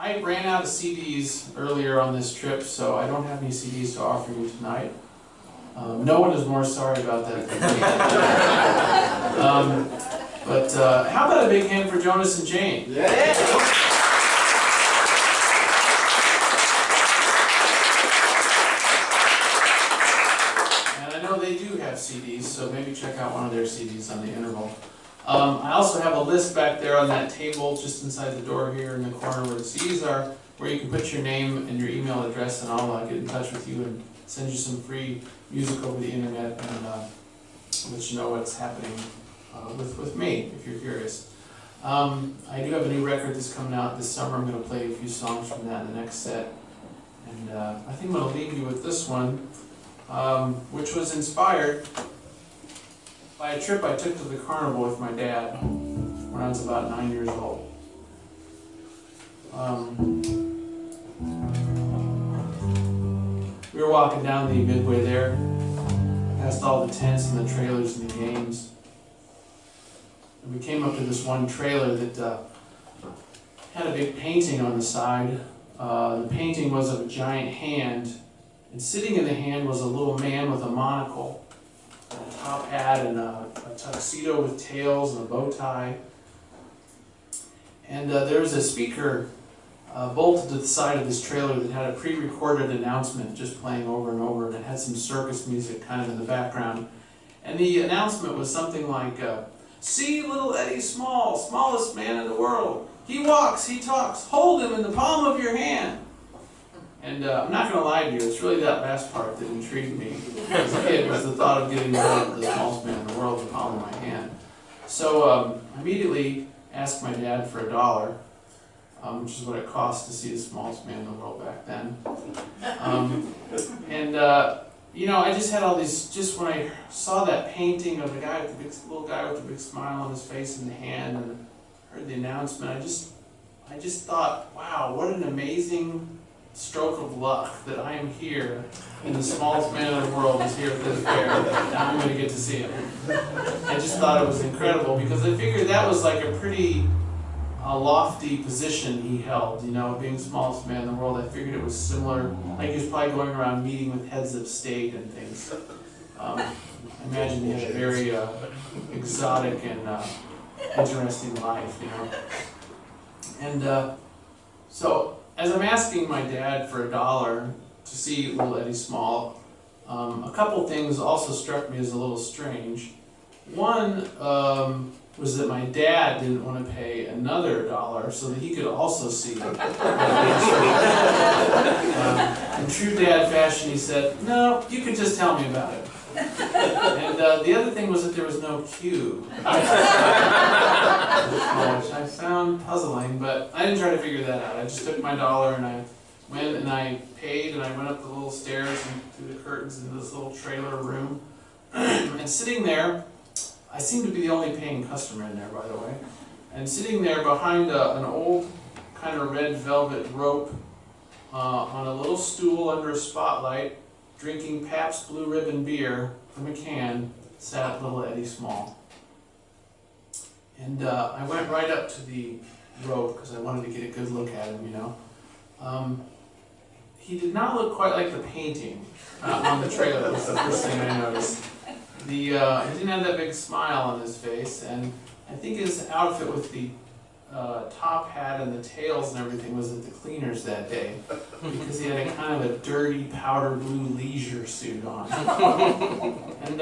I ran out of CDs earlier on this trip, so I don't have any CDs to offer you tonight. No one is more sorry about that than me. But how about a big hand for Jonas and Jane? Yeah. And I know they do have CDs, so maybe check out one of their CDs on the interval. I also have a list back there on that table just inside the door here in the corner where the CDs are, where you can put your name and your email address, and I'll get in touch with you and send you some free music over the internet and let you know what's happening with me, if you're curious. I do have a new record that's coming out this summer. I'm going to play a few songs from that in the next set. And I think I'm going to leave you with this one, which was inspired by a trip I took to the carnival with my dad when I was about 9 years old. We were walking down the midway there, past all the tents and the trailers and the games. And we came up to this one trailer that had a big painting on the side. The painting was of a giant hand, and sitting in the hand was a little man with a monocle, a top hat, and a tuxedo with tails and a bow tie. And there was a speaker bolted to the side of this trailer that had a pre-recorded announcement just playing over and over, and it had some circus music kind of in the background. And the announcement was something like, "See little Eddie Small, smallest man in the world. He walks, he talks, hold him in the palm of your hand." And I'm not going to lie to you, it's really that last part that intrigued me as a kid, was the thought of getting the smallest man in the world in the palm of my hand. So I immediately asked my dad for $1, which is what it cost to see the smallest man in the world back then. You know, I just had all these, just when I saw that painting of the guy with the big, little guy with the big smile on his face and the hand, and heard the announcement, I just thought, wow, what an amazing stroke of luck that I am here, and the smallest man in the world is here at this fair, and I'm going to get to see him. I just thought it was incredible, because I figured that was like a pretty lofty position he held, you know, being the smallest man in the world. I figured it was similar, like he was probably going around meeting with heads of state and things. I imagine he had a very exotic and interesting life, you know. And so, as I'm asking my dad for $1 to see little Eddie Small, a couple things also struck me as a little strange. One was that my dad didn't want to pay another $1 so that he could also see it. In true dad fashion, he said, "No, you can just tell me about it." And the other thing was that there was no queue, which I found puzzling, but I didn't try to figure that out. I just took my $1 and I went and I paid, and I went up the little stairs and through the curtains into this little trailer room. And sitting there, I seemed to be the only paying customer in there, by the way, and sitting there behind an old kind of red velvet rope on a little stool under a spotlight, drinking Pabst Blue Ribbon beer from a can, sat little Eddie Small. And I went right up to the rope because I wanted to get a good look at him, you know. He did not look quite like the painting on the trailer. That was the first thing I noticed. He didn't have that big smile on his face, and I think his outfit with the top hat and the tails and everything was at the cleaners that day, because he had a kind of a dirty powder blue leisure suit on. And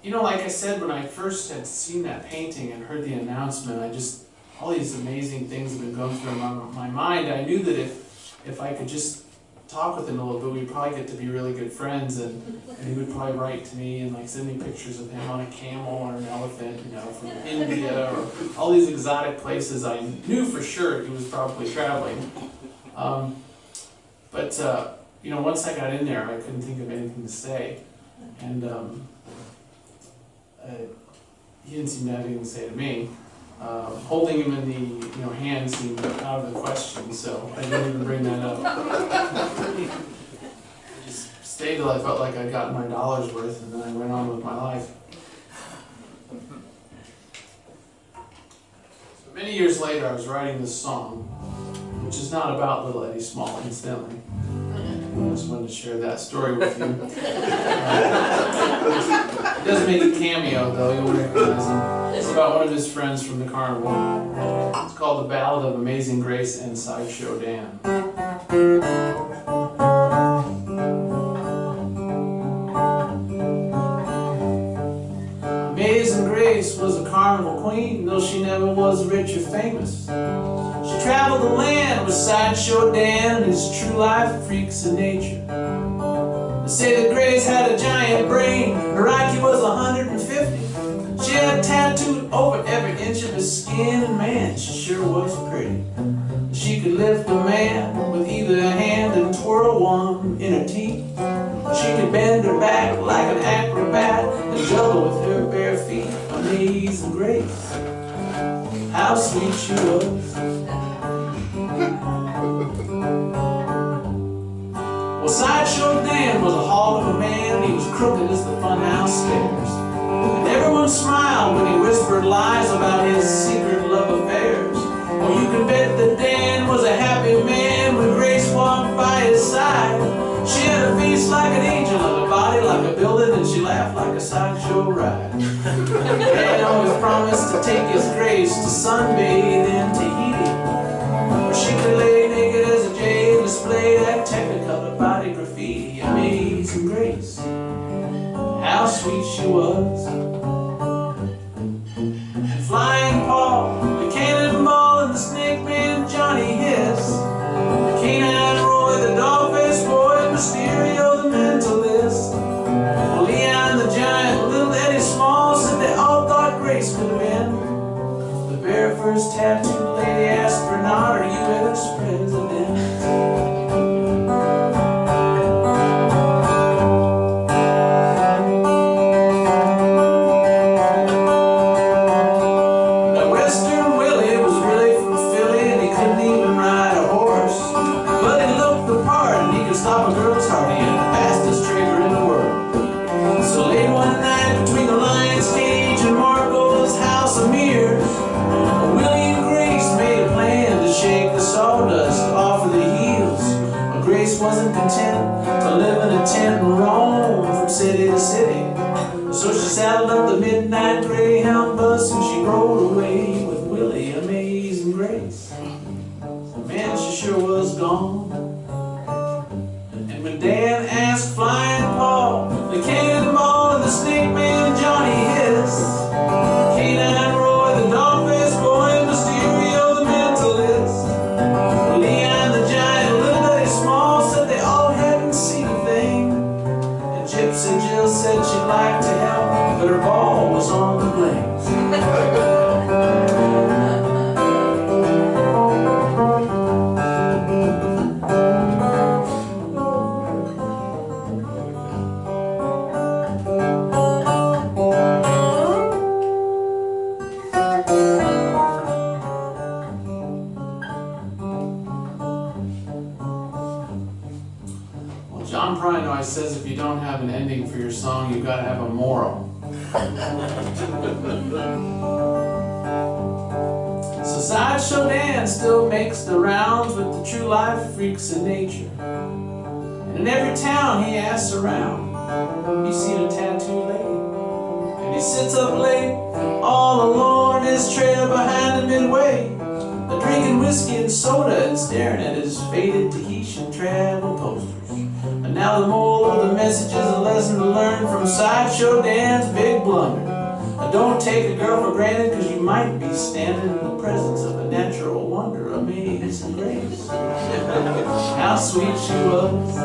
you know, like I said, when I first had seen that painting and heard the announcement, all these amazing things have been going through my mind. I knew that if I could just talk with him a little bit, we'd probably get to be really good friends, and he would probably write to me and like send me pictures of him on a camel or an elephant, you know, from India or all these exotic places I knew for sure he was probably traveling. But you know, once I got in there, I couldn't think of anything to say, and he didn't seem to have anything to say to me. Holding him in the hand seemed out of the question, so I didn't even bring that up. I just stayed till I felt like I'd gotten my $1 worth, and then I went on with my life. So many years later, I was writing this song, which is not about little Eddie Small, incidentally. I just wanted to share that story with you. He does make a cameo, though, you'll recognize him. It's about one of his friends from the carnival. It's called The Ballad of Amazing Grace and Sideshow Dan. Amazing Grace was a carnival queen, though she never was rich or famous. She traveled the land with Sideshow Dan and his true life freaks of nature. They say that Grace had a giant brain, her IQ was 150. She had tattooed over every inch of her skin, and man, she sure was pretty. She could lift a man with either hand and twirl one in her teeth. She could bend her back like an acrobat and juggle with her bare feet. Amazing Grace, how sweet she was. Well, Sideshow Dan was a hall of a man, and he was crooked as the funhouse stairs. And everyone smiled when he whispered lies about his secret love affairs. Oh, you can bet that Dan was a happy man when Grace walked by his side. She had a face like an angel and a body like a building, and she laughed like a sideshow ride. Dan always promised to take his Grace to sunbathe in Tahiti, where she could lay naked as a jade and display that technicolor body graffiti. Amazing Grace, how sweet she was. And Flying Paul, the cannonball, and the snake man Johnny Hiss, the canine Roy, the dog-faced boy, and Mysterio, the mentalist, well, Leon the giant, little Eddie Small, said they all thought Grace could have been the very first tattooed lady astronaut or U.S. president. Stop a girl's heart, he had the fastest trigger in the world. So late one night between the lion's cage and Margot's house of mirrors, Willie and Grace made a plan to shake the sawdust off of the heels. But Grace wasn't content to live in a tent and roam from city to city. So she saddled up the midnight Greyhound bus and she rode away with Willie. Amazing Grace, man, she sure was gone. When Dan asked Flying Paul, the cannonball, and the snake man Johnny Hiss, canine Roy, the dog-faced boy, and Mysterio, the mentalist, well, Leon the giant, little Eddie Small, said they all hadn't seen a thing. And Gypsy Jill said she'd like to help, but her ball was on the blings. John Prine always says if you don't have an ending for your song, you've got to have a moral. So Sideshow Dan still makes the rounds with the true life freaks of nature. And in every town he asks around, he's seen a tattooed lady. And he sits up late, all alone in his trailer behind the Midway, drinking whiskey and soda and staring at his faded Tahitian travel posters. And now the moral of the message is a lesson to learn from Sideshow Dan's big blunder. Don't take a girl for granted, because you might be standing in the presence of a natural wonder. Amazing Grace, how sweet she was.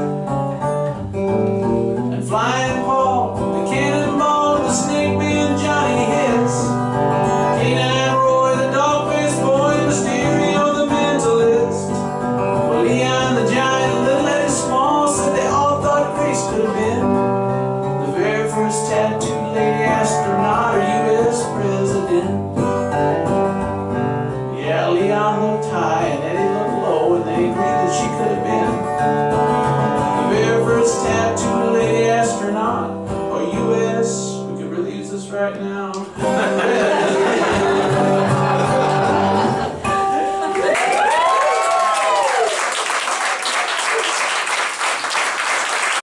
And Flying Paul, the cannonball, the snake man Johnny Hiss, canine Roy, the dog-faced boy, Mysterio, the mentalist, well, Leon the giant, little Eddie Small, said they all thought Grace could have been the very first tattooed lady astronaut or U.S. president. Yeah, Leon looked high and Eddie looked low, and they agreed that she could have been the very first tattooed lady astronaut or U.S. We could really use this right now.